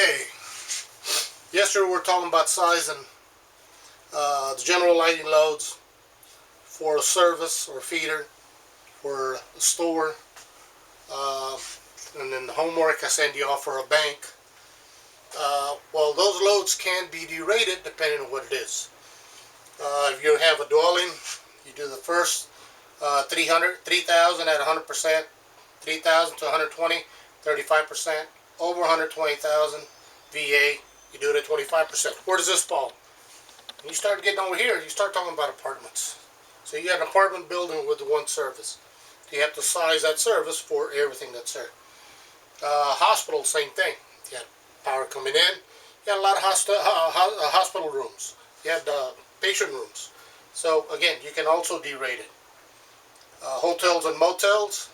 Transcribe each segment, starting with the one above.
Okay, yesterday we were talking about sizing the general lighting loads for a service or feeder for a store, and then the homework I send you off for a bank. Well, those loads can be derated depending on what it is. If you have a dwelling, you do the first 3,000 at 100%, 3,000 to 120, 35%, over 120,000 VA, you do it at 25%. Where does this fall? When you start getting over here, you start talking about apartments. So you got an apartment building with one service. You have to size that service for everything that's there. Hospital, same thing. You have power coming in. You got a lot of hospital rooms. You have patient rooms. So again, you can also derate it. Hotels and motels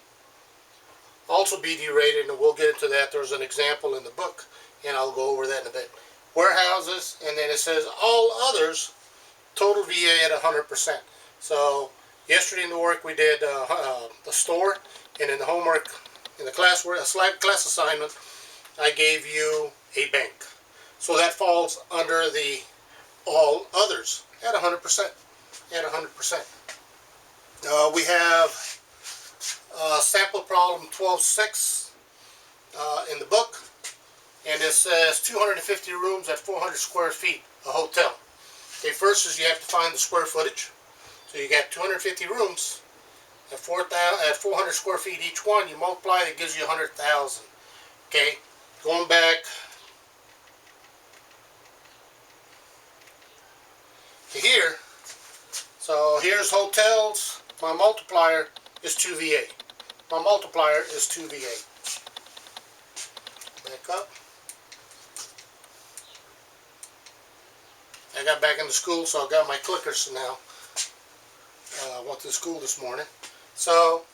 also be derated, and we'll get into that. There's an example in the book, and I'll go over that in a bit. Warehouses, and then it says all others, total VA at 100%. So yesterday in the work we did the store, and in the homework, in the class assignment, I gave you a bank. So that falls under the all others at 100%. At 100%. We have sample problem 12.6 in the book, and it says 250 rooms at 400 square feet, a hotel. Okay, first is you have to find the square footage. So you got 250 rooms at 400 square feet each one. You multiply it, it gives you 100,000. Okay, going back to here. So here's hotels. My multiplier is 2 VA. My multiplier is 2 VA. Back up. I got back into school, so I got my clickers now. I went to school this morning. So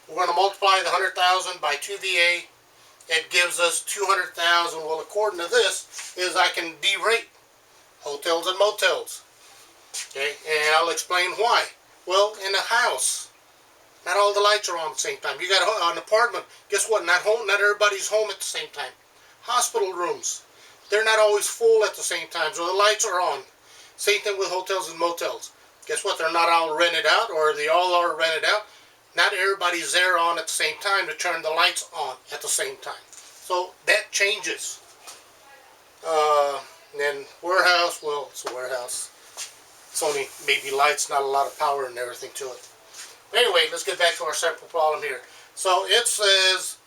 we're going to multiply the 100,000 by 2 VA. It gives us 200,000. Well, according to this, is I can derate hotels and motels. Okay, and I'll explain why. Well, in a house, not all the lights are on at the same time. You got an apartment. Guess what? Not everybody's home at the same time. Hospital rooms, they're not always full at the same time, so the lights are on. Same thing with hotels and motels. Guess what? They're not all rented out, or they all are rented out. Not everybody's there on at the same time to turn the lights on at the same time. So that changes. And then warehouse, well, it's a warehouse. It's only maybe lights, not a lot of power and everything to it. But anyway, let's get back to our sample problem here. So it says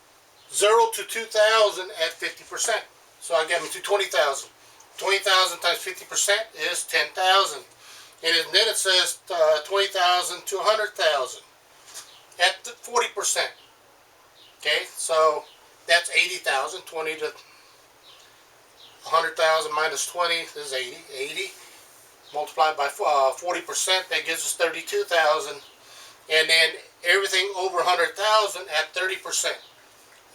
0 to 2,000 at 50%. So I get me to 20,000. 20,000 times 50% is 10,000. And then it says 20,000 to 100,000 at 40%. Okay, so that's 80,000. 20 to 100,000 minus 20 is 80. 80 multiplied by 40%, that gives us 32,000. And then everything over 100,000 at 30%.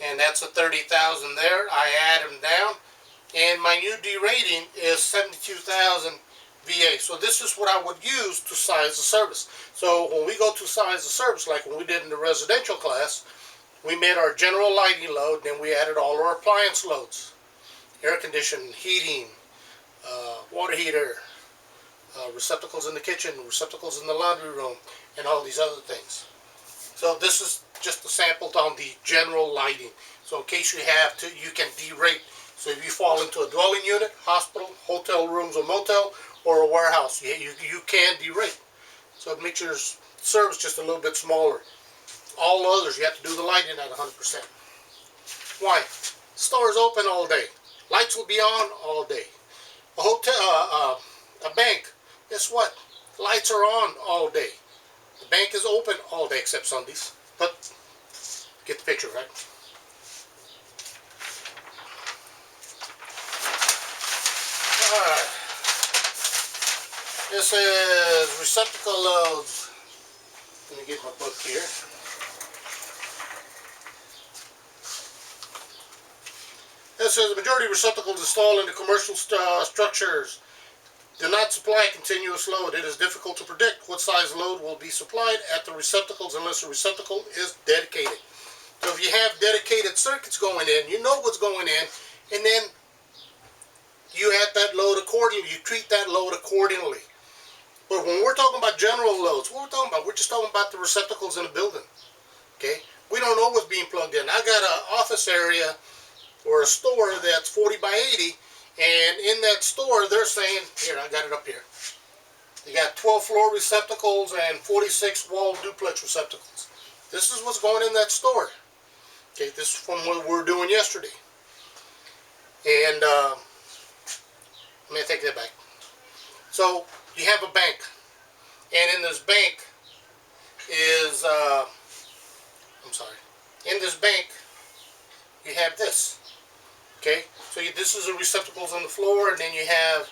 And that's a 30,000 there. I add them down. And my new derating is 72,000 VA. So this is what I would use to size the service. So when we go to size the service, like when we did in the residential class, we made our general lighting load, then we added all our appliance loads. Air conditioning, heating, water heater, receptacles in the kitchen, receptacles in the laundry room, and all these other things. So this is just a sample on the general lighting. So in case you have to, you can derate. So if you fall into a dwelling unit, hospital, hotel rooms or motel, or a warehouse, you can derate. So it makes your service just a little bit smaller. All others, you have to do the lighting at 100%. Why? Store is open all day. Lights will be on all day. A hotel, a bank, guess what? Lights are on all day. The bank is open all day except Sundays. But get the picture, right? Alright. This is receptacle loads. Let me get my book here. This says the majority of receptacles installed into commercial structures do not supply continuous load. It is difficult to predict what size load will be supplied at the receptacles unless the receptacle is dedicated. So if you have dedicated circuits going in, you know what's going in, and then you add that load accordingly. You treat that load accordingly. But when we're talking about general loads, what we're talking about, we're just talking about the receptacles in a building. Okay? We don't know what's being plugged in. I got an office area or a store that's 40 by 80, and in that store they're saying, here, I got it up here. They got 12 floor receptacles and 46 wall duplex receptacles. This is what's going in that store. Okay, this is from what we were doing yesterday. And let me take that back. So you have a bank, and in this bank is, in this bank you have this. Okay, so this is the receptacles on the floor, and then you have,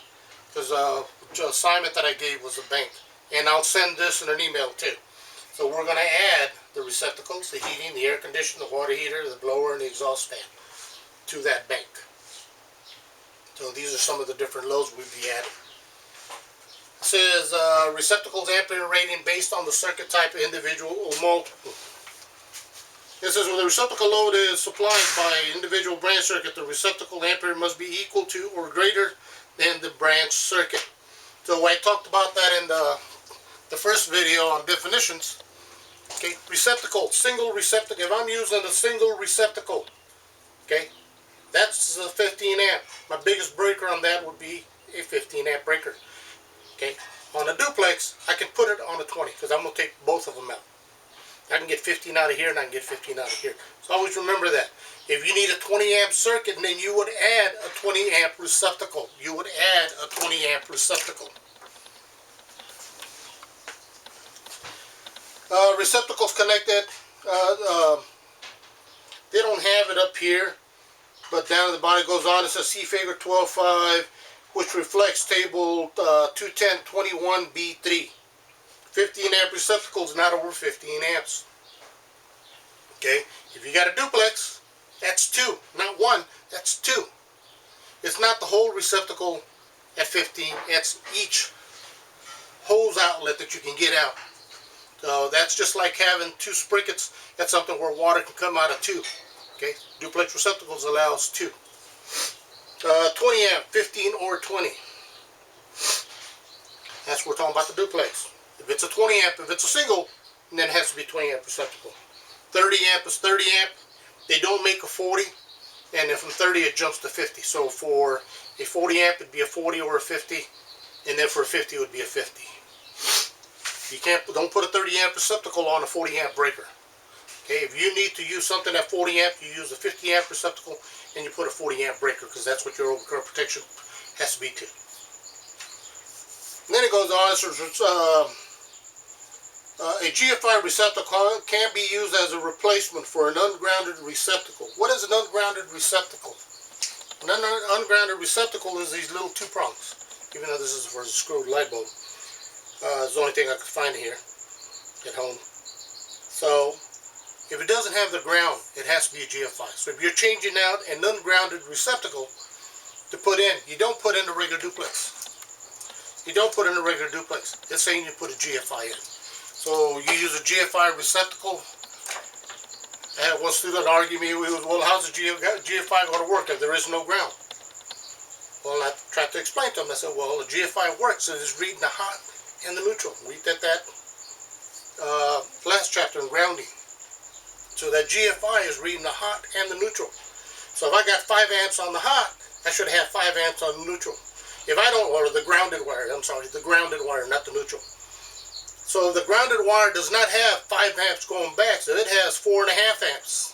because the assignment that I gave was a bank, and I'll send this in an email too. So we're going to add the receptacles, the heating, the air conditioner, the water heater, the blower, and the exhaust fan to that bank. So these are some of the different loads we'd be adding. It says receptacles ampere rating based on the circuit type, individual or multiple. It says when the receptacle load is supplied by individual branch circuit, the receptacle ampere must be equal to or greater than the branch circuit. So I talked about that in the first video on definitions. Okay, receptacle, single receptacle. If I'm using a single receptacle, okay, that's a 15 amp. My biggest breaker on that would be a 15 amp breaker. Okay, on a duplex, I can put it on a 20 because I'm going to take both of them out. I can get 15 out of here and I can get 15 out of here. So always remember that. If you need a 20 amp circuit, then you would add a 20 amp receptacle. You would add a 20 amp receptacle. Receptacles connected. They don't have it up here, but down at the bottom it goes on. It says see figure 12.5, which reflects table 210.21b3. 15 amp receptacles not over 15 amps. Okay, if you got a duplex, that's 2, not 1, that's 2. It's not the whole receptacle at 15, it's each hose outlet that you can get out. So that's just like having 2 sprickets. That's something where water can come out of 2. Okay, duplex receptacles allows 2. 20 amp, 15 or 20. That's what we're talking about the duplex. If it's a 20 amp, if it's a single, then it has to be 20 amp receptacle. 30 amp is 30 amp. They don't make a 40, and then from 30 it jumps to 50. So for a 40 amp it'd be a 40 or a 50, and then for a 50 it would be a 50. You don't put a 30 amp receptacle on a 40 amp breaker. Okay, if you need to use something at 40 amp, you use a 50 amp receptacle and you put a 40 amp breaker, because that's what your overcurrent protection has to be to. And then it goes on, it says, a GFI receptacle can be used as a replacement for an ungrounded receptacle. What is an ungrounded receptacle? An ungrounded receptacle is these little 2 prongs, even though this is for a screwed light bulb. It's the only thing I could find here at home. So if it doesn't have the ground, it has to be a GFI. So if you're changing out an ungrounded receptacle to put in, you don't put in a regular duplex. You don't put in a regular duplex. It's saying you put a GFI in. So you use a GFI receptacle. I had one student argue me, well, how's a GFI going to work if there is no ground? Well, I tried to explain to him. I said, well, a GFI works. It is reading the hot and the neutral. We did that last chapter in grounding. So that GFI is reading the hot and the neutral. So if I got 5 amps on the hot, I should have 5 amps on the neutral. If I don't, or the grounded wire, I'm sorry, the grounded wire, not the neutral. So the grounded wire does not have 5 amps going back, so it has 4.5 amps,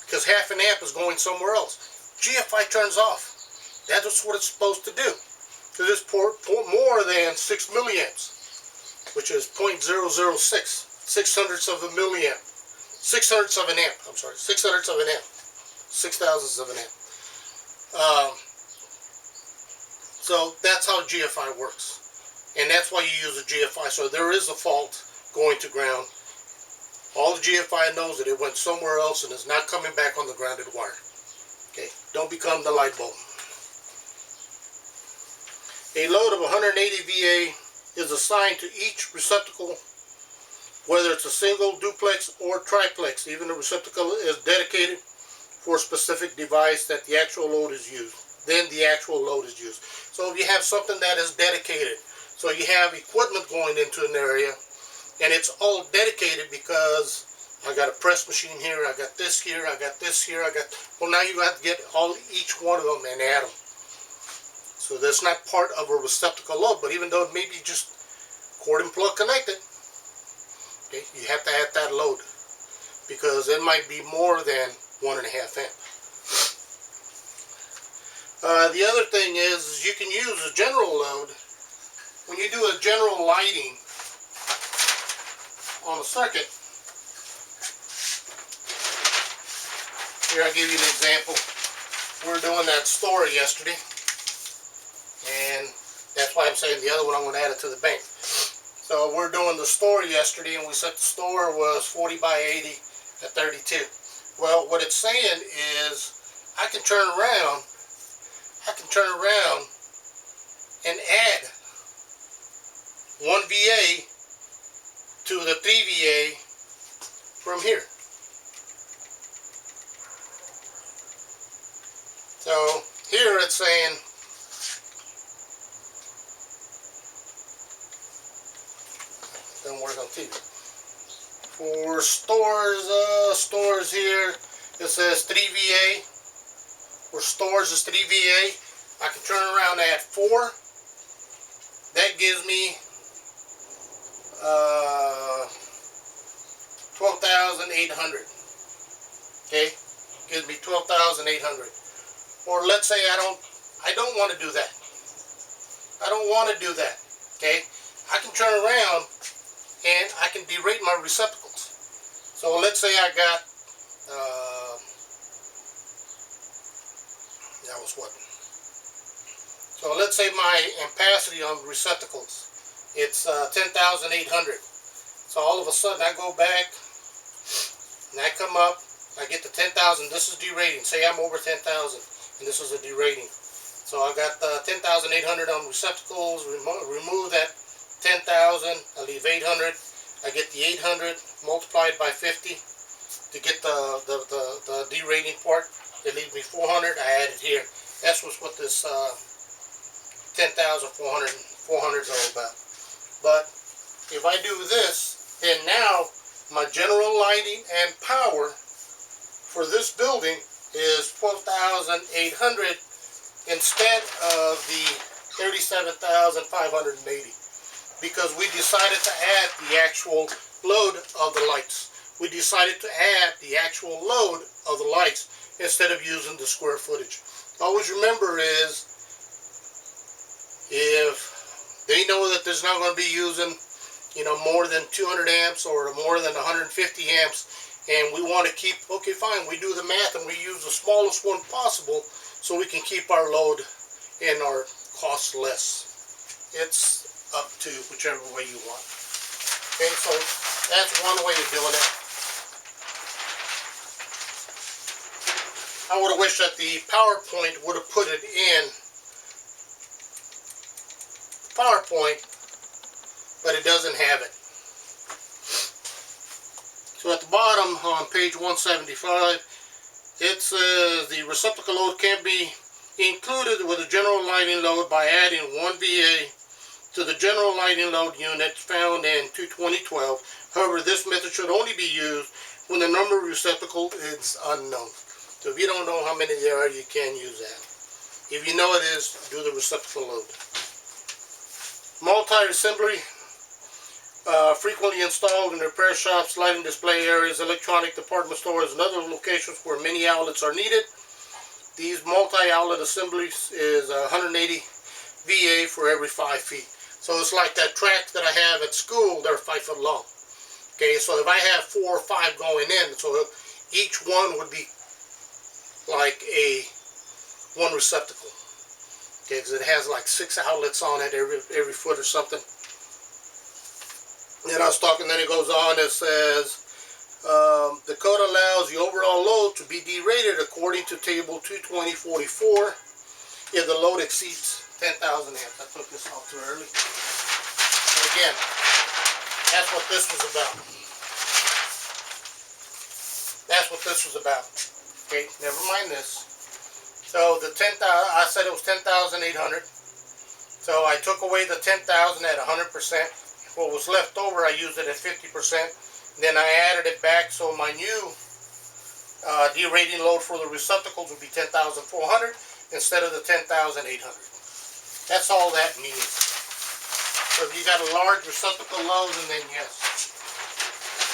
because half an amp is going somewhere else. GFI turns off. That's what it's supposed to do, because it's more than 6 milliamps, which is 0.006, 600ths of a milliamp, 600ths of an amp. I'm sorry, 600ths of an amp, 6,000ths of an amp. So that's how GFI works. And that's why you use a GFI. So there is a fault going to ground. All the GFI knows that it went somewhere else and is not coming back on the grounded wire. Okay, don't become the light bulb. A load of 180 VA is assigned to each receptacle, whether it's a single, duplex, or triplex. Even the receptacle is dedicated for a specific device that the actual load is used. Then the actual load is used. So if you have something that is dedicated, so you have equipment going into an area, and it's all dedicated because I got a press machine here, I got this here, I got this here, well, now you have to get each one of them and add them. So that's not part of a receptacle load, but even though it may be just cord and plug connected, okay, you have to add that load because it might be more than 1.5 amp. The other thing is you can use a general load when you do a general lighting on a circuit. Here, I'll give you an example. We were doing that store yesterday, and that's why I'm saying the other one I'm going to add it to the bank. So we're doing the store yesterday, and we said the store was 40 by 80 at 32. Well, what it's saying is I can turn around and add 1 VA to the 3 VA from here. So here it's saying doesn't work on TV. For stores here, it says 3 VA. For stores is 3 VA. I can turn around and add 4. That gives me 12,800. Okay, gives me 12,800. Or let's say I don't want to do that. I don't want to do that. Okay, I can turn around and I can derate my receptacles. So let's say I got that was what. So let's say my ampacity on receptacles, it's 10,800. So all of a sudden I go back and I come up, I get to 10,000. This is derating. Say I'm over 10,000 and this is a derating. So I got 10,800 on receptacles, remove that 10,000, I leave 800. I get the 800 multiplied by 50 to get the derating part. It leaves me 400. I add it here. That's what this 10,400 is all about. But if I do this, then now my general lighting and power for this building is 12,800 instead of the 37,580, because we decided to add the actual load of the lights. We decided to add the actual load of the lights instead of using the square footage. Always remember is, if they know that there's not going to be using, more than 200 amps or more than 150 amps, and we want to keep, okay, fine, we do the math and we use the smallest one possible so we can keep our load and our costs less. It's up to whichever way you want. Okay, so that's one way of doing it. I would have wished that the PowerPoint would have put it in PowerPoint, but it doesn't have it. So at the bottom on page 175, it says the receptacle load can be included with a general lighting load by adding 1 VA to the general lighting load unit found in 22012. However, this method should only be used when the number of receptacle is unknown. So if you don't know how many there are, you can use that. If you know it is, do the receptacle load. Multi-assembly, frequently installed in repair shops, lighting display areas, electronic department stores, and other locations where many outlets are needed. These multi-outlet assemblies is 180 VA for every 5 feet. So it's like that track that I have at school, they're 5 foot long. Okay, so if I have 4 or 5 going in, so each one would be like one receptacle. Okay, because it has like 6 outlets on it every foot or something. Then I was talking, then it goes on, it says, the code allows the overall load to be derated according to table 22044 if the load exceeds 10,000 amps. I took this off too early. And again, that's what this was about. That's what this was about. Okay, never mind this. So the 10,000, I said it was 10,800. So I took away the 10,000 at 100%. What was left over, I used it at 50%. Then I added it back, so my new derating load for the receptacles would be 10,400 instead of the 10,800. That's all that means. So if you got a large receptacle load, and then yes,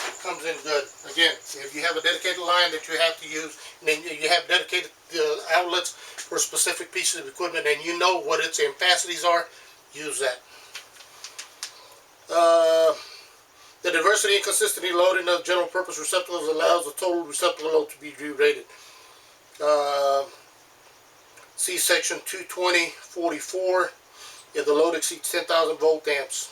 it comes in good. Again, if you have a dedicated line that you have to use, and then you have dedicated outlets for specific pieces of equipment, and you know what its ampacities are, use that. The diversity and consistency loading of general purpose receptacles allows the total receptacle load to be derated. See section 220.44 if the load exceeds 10,000 volt amps.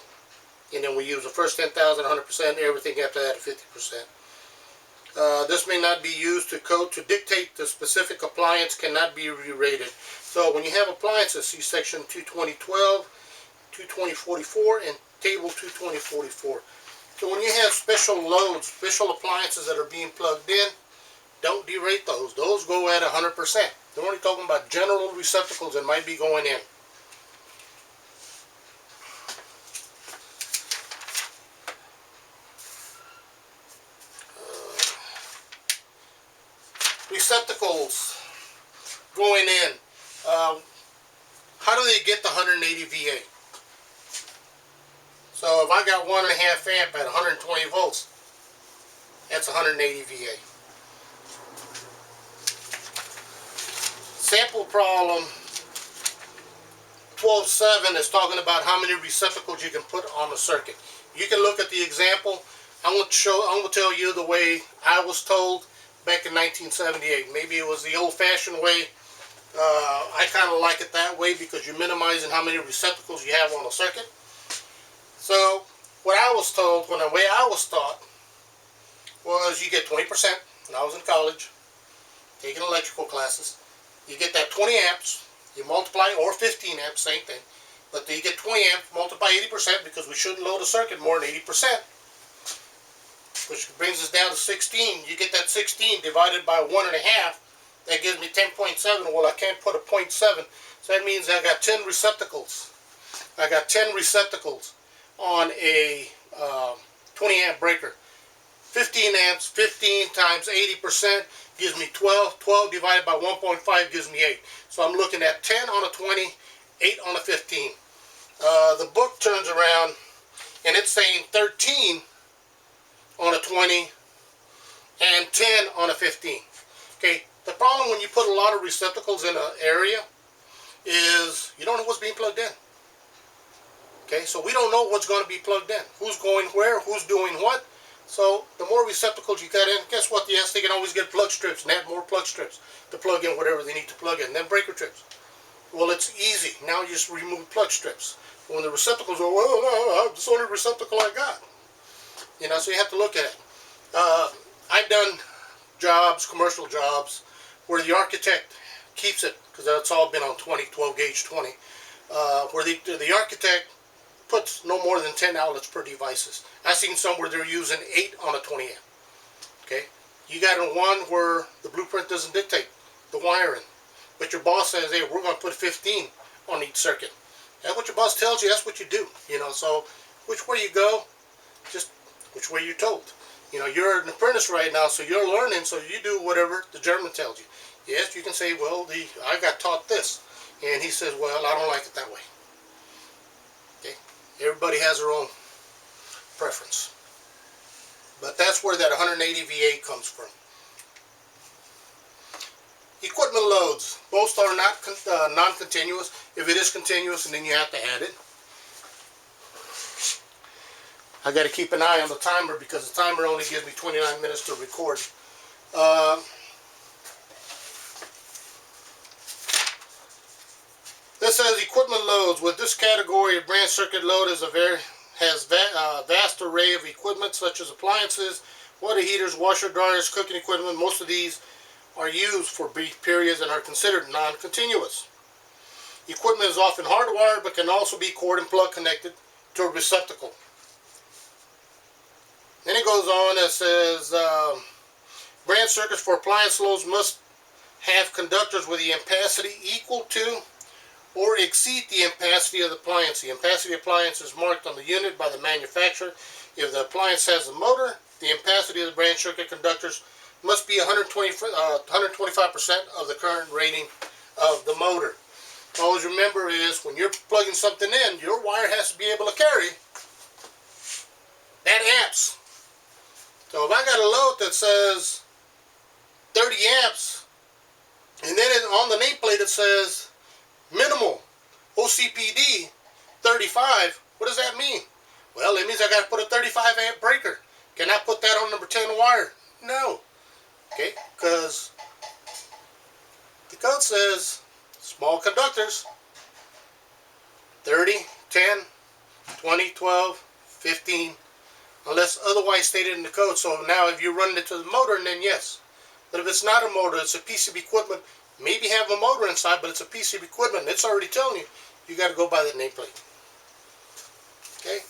And then we use the first 10,000 100%, everything after that at 50%. This may not be used to code to dictate the specific appliance cannot be re-rated. So when you have appliances, see section 220.12, 220.44, and table 220.44. So when you have special loads, special appliances that are being plugged in, don't derate those. Those go at 100%. They're only talking about general receptacles that might be going in. Receptacles going in. How do they get the 180 VA? So if I got 1.5 amp at 120 volts, that's 180 VA. Sample problem 12.7 is talking about how many receptacles you can put on the circuit. You can look at the example. I'm going to tell you the way I was told back in 1978. Maybe it was the old-fashioned way. I kind of like it that way because you're minimizing how many receptacles you have on a circuit. So what I was told, when the way I was taught, was you get 20%. When I was in college, taking electrical classes, you get that 20 amps, you multiply, or 15 amps, same thing, but you get 20 amps, multiply 80% because we shouldn't load a circuit more than 80%, which brings us down to 16. You get that 16 divided by 1.5, that gives me 10.7. Well, I can't put a 0.7, so that means I got 10 receptacles. I got 10 receptacles on a 20 amp breaker. 15 amps, 15 times 80% gives me 12. 12 divided by 1.5 gives me 8. So I'm looking at 10 on a 20, 8 on a 15. The book turns around and it's saying 13 on a 20 and 10 on a 15. Okay, the problem when you put a lot of receptacles in an area is you don't know what's being plugged in. Okay, so we don't know what's going to be plugged in. Who's going where, who's doing what. So the more receptacles you got in, guess what? Yes, they can always get plug strips and add more plug strips to plug in whatever they need to plug in. Then breaker strips. Well, it's easy. Now you just remove plug strips. When the receptacles are, well, no, that's the only receptacle I got. You know, so you have to look at it. I've done jobs, commercial jobs, where the architect keeps it, because that's all been on 12 gauge 20, where the architect puts no more than 10 outlets per devices. I've seen some where they're using 8 on a 20 amp. Okay, you got one where the blueprint doesn't dictate the wiring, but your boss says, hey, we're going to put 15 on each circuit. That's what your boss tells you, that's what you do. You know, so which way you go, just which way you're told. You know, you're an apprentice right now, so you're learning, so you do whatever the German tells you. Yes, you can say, well, I got taught this, and he says, well, I don't like it that way. Okay, everybody has their own preference, but that's where that 180 VA comes from. Equipment loads, both are not non-continuous. If it is continuous, and then you have to add it. I got to keep an eye on the timer because the timer only gives me 29 minutes to record. This says equipment loads. With this category, a branch circuit load is has a vast array of equipment such as appliances, water heaters, washer dryers, cooking equipment. Most of these are used for brief periods and are considered non-continuous. Equipment is often hardwired but can also be cord and plug connected to a receptacle. Then it goes on and says branch circuits for appliance loads must have conductors with the ampacity equal to or exceed the ampacity of the appliance. The ampacity of the appliance is marked on the unit by the manufacturer. If the appliance has a motor, the ampacity of the branch circuit conductors must be 125% of the current rating of the motor. Always remember is when you're plugging something in, your wire has to be able to carry that amps. So if I got a load that says 30 amps, and then on the nameplate it says minimal OCPD 35, what does that mean? Well, it means I got to put a 35 amp breaker. Can I put that on number 10 wire? No. Okay, because the code says small conductors 30, 10, 20, 12, 15, unless otherwise stated in the code. So now if you run it to the motor, then yes. But if it's not a motor, it's a piece of equipment, maybe have a motor inside, but it's a piece of equipment, it's already telling you, you got to go by the nameplate. Okay?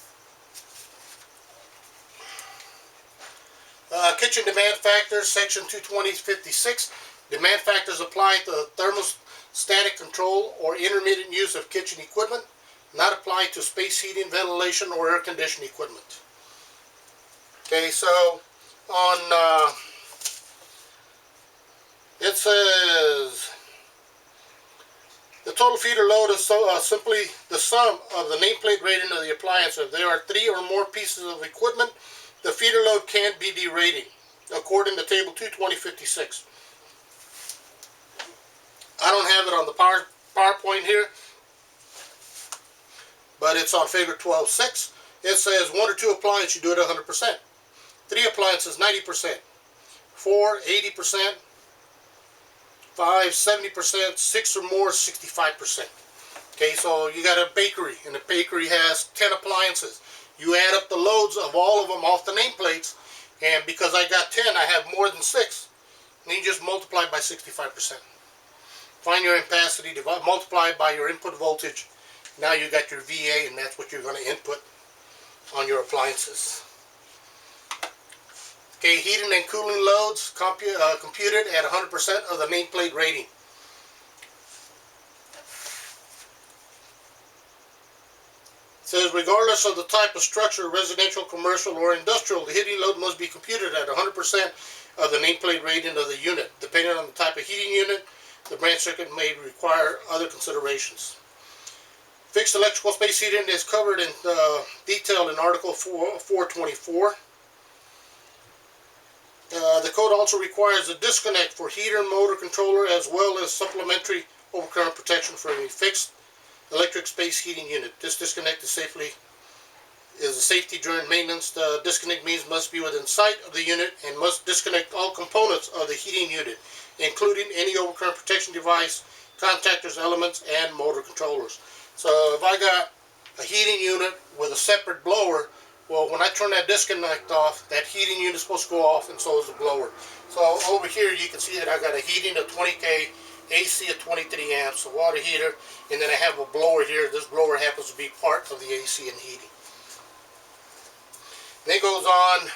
Kitchen demand factors, section 220-56. Demand factors apply to thermostatic control or intermittent use of kitchen equipment, not apply to space heating, ventilation, or air conditioning equipment. Okay, so on it says the total feeder load is simply the sum of the nameplate rating of the appliance. If there are 3 or more pieces of equipment, the feeder load can't be derating, according to table 220-56. I don't have it on the PowerPoint here, but it's on figure 12.6. It says 1 or 2 appliances, you do it 100%. 3 appliances, 90%. 4, 80%. 5, 70%. 6 or more, 65%. Okay, so you got a bakery, and the bakery has 10 appliances. You add up the loads of all of them off the nameplates, and because I got 10, I have more than 6. And you just multiply by 65%. Find your ampacity, multiply by your input voltage. Now you got your VA, and that's what you're going to input on your appliances. Okay, heating and cooling loads computed at 100% of the nameplate rating. It says regardless of the type of structure, residential, commercial, or industrial, the heating load must be computed at 100% of the nameplate rating of the unit. Depending on the type of heating unit, the branch circuit may require other considerations. Fixed electrical space heating is covered in detail in Article 424. The code also requires a disconnect for heater and motor controller, as well as supplementary overcurrent protection for a fixed electric space heating unit. This disconnect is a safety during maintenance. The disconnect means must be within sight of the unit and must disconnect all components of the heating unit, including any overcurrent protection device, contactors, elements, and motor controllers. So if I got a heating unit with a separate blower, well, when I turn that disconnect off, that heating unit is supposed to go off, and so is the blower. So over here you can see that I got a heating of 20K, AC of 23 amps, a water heater, and then I have a blower here. This blower happens to be part of the AC and heating. Then it goes on.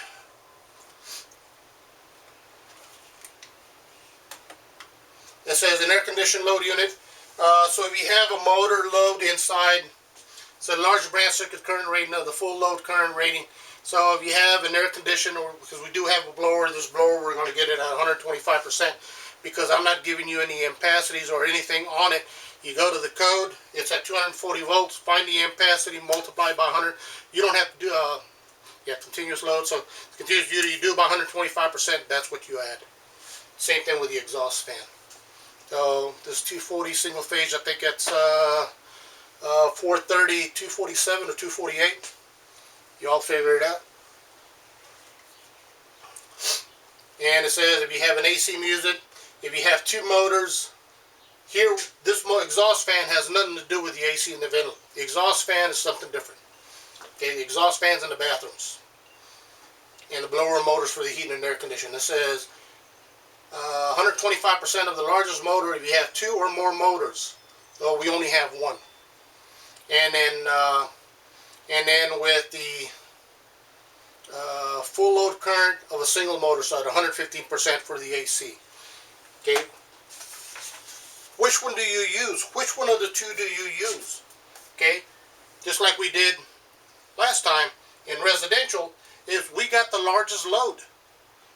It says an air conditioned load unit. So if you have a motor load inside, so the larger branch circuit current rating of the full load current rating. So if you have an air conditioner, because we do have a blower, this blower we're going to get it at 125%, because I'm not giving you any ampacities or anything on it. You go to the code, it's at 240 volts, find the ampacity, multiply by 100. You don't have to do continuous load, so continuous duty, you do by 125%, that's what you add. Same thing with the exhaust fan. So this 240 single phase, I think it's 430, 247 or 248. You all figure it out. And it says if you have an AC unit, if you have 2 motors, here this exhaust fan has nothing to do with the AC and the ventilator. The exhaust fan is something different. Okay, the exhaust fan's in the bathrooms. And the blower motors for the heating and air conditioning. It says 125% of the largest motor if you have 2 or more motors. So we only have 1. And then with the full load current of a single motor, so at 115% for the AC. Okay, which one do you use? Which one of the two do you use? Okay, just like we did last time in residential, is we got the largest load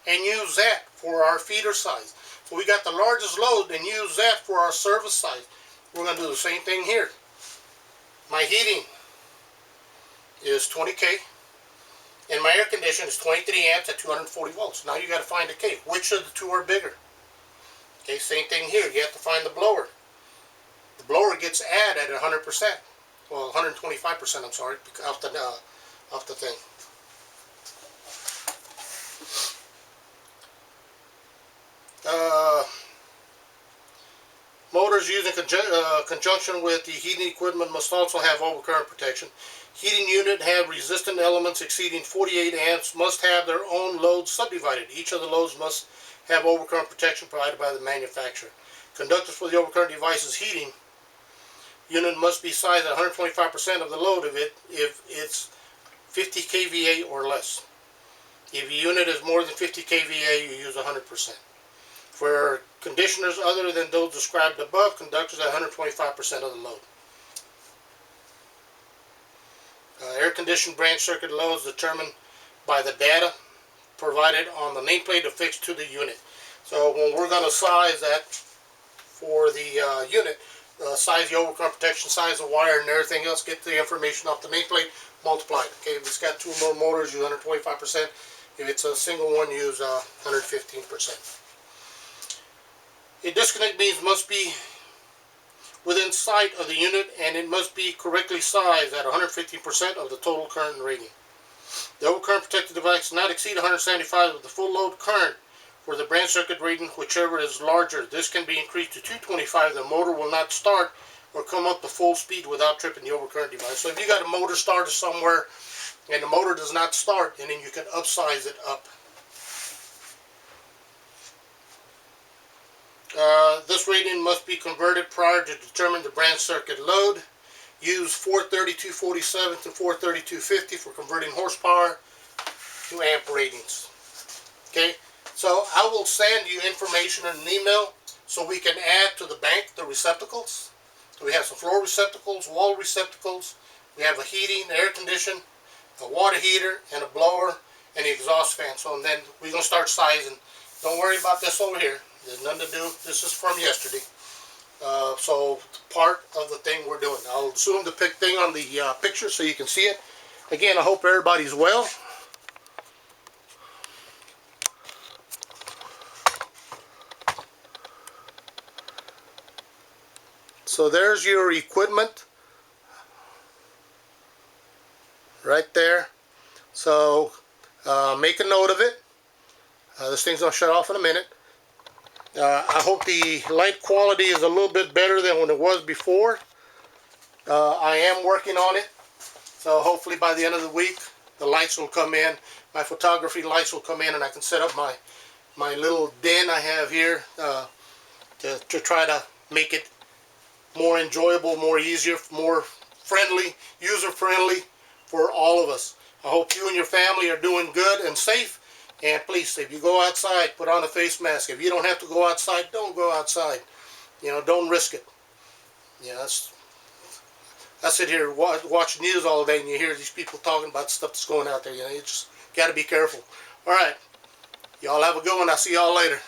and use that for our feeder size. So we got the largest load and use that for our service size. We're going to do the same thing here. My heating is 20K and my air conditioner is 23 amps at 240 volts. Now you got to find the K. Which of the two are bigger? Okay, same thing here. You have to find the blower. The blower gets added at 100%. Well, 125%, I'm sorry, off the thing. Motors used in conjunction with the heating equipment must also have overcurrent protection. Heating unit have resistant elements exceeding 48 amps must have their own loads subdivided. Each of the loads must have overcurrent protection provided by the manufacturer. Conductors for the overcurrent device's heating unit must be sized at 125% of the load of it if it's 50 kVA or less. If your unit is more than 50 kVA, you use 100%. For conditioners other than those described above, conductors at 125% of the load. Air-conditioned branch circuit loads determined by the data provided on the nameplate affixed to the unit. So when we're going to size that for the unit, size the overcurrent protection, size the wire and everything else, get the information off the nameplate, multiply it. Okay, if it's got two or more motors, use 125%. If it's a single one, use 115%. A disconnect means must be within sight of the unit and it must be correctly sized at 115% of the total current rating. The overcurrent protected device not exceed 175 of the full load current for the branch circuit rating, whichever is larger. This can be increased to 225. The motor will not start or come up to full speed without tripping the overcurrent device. So if you got a motor started somewhere and the motor does not start, and then you can upsize it up. This rating must be converted prior to determine the branch circuit load. Use 432.47 to 432.50 for converting horsepower to amp ratings. Okay, so I will send you information in an email so we can add to the bank the receptacles. So we have some floor receptacles, wall receptacles, we have a heating, air condition, a water heater, and a blower, and the exhaust fan. So and then we're going to start sizing. Don't worry about this over here. There's nothing to do. This is from yesterday. So part of the thing we're doing. I'll zoom the thing on the picture so you can see it. Again, I hope everybody's well. So there's your equipment right there. So make a note of it. This thing's going to shut off in a minute. I hope the light quality is a little bit better than when it was before. I am working on it. So hopefully by the end of the week, the lights will come in. My photography lights will come in and I can set up my little den I have here to try to make it more enjoyable, more easier, more friendly, user-friendly for all of us. I hope you and your family are doing good and safe. And please, if you go outside, put on a face mask. If you don't have to go outside, don't go outside. You know, don't risk it. Yeah, I sit here watch news all day and you hear these people talking about stuff that's going out there. You know, you just got to be careful. All right. Y'all have a good one. I'll see y'all later.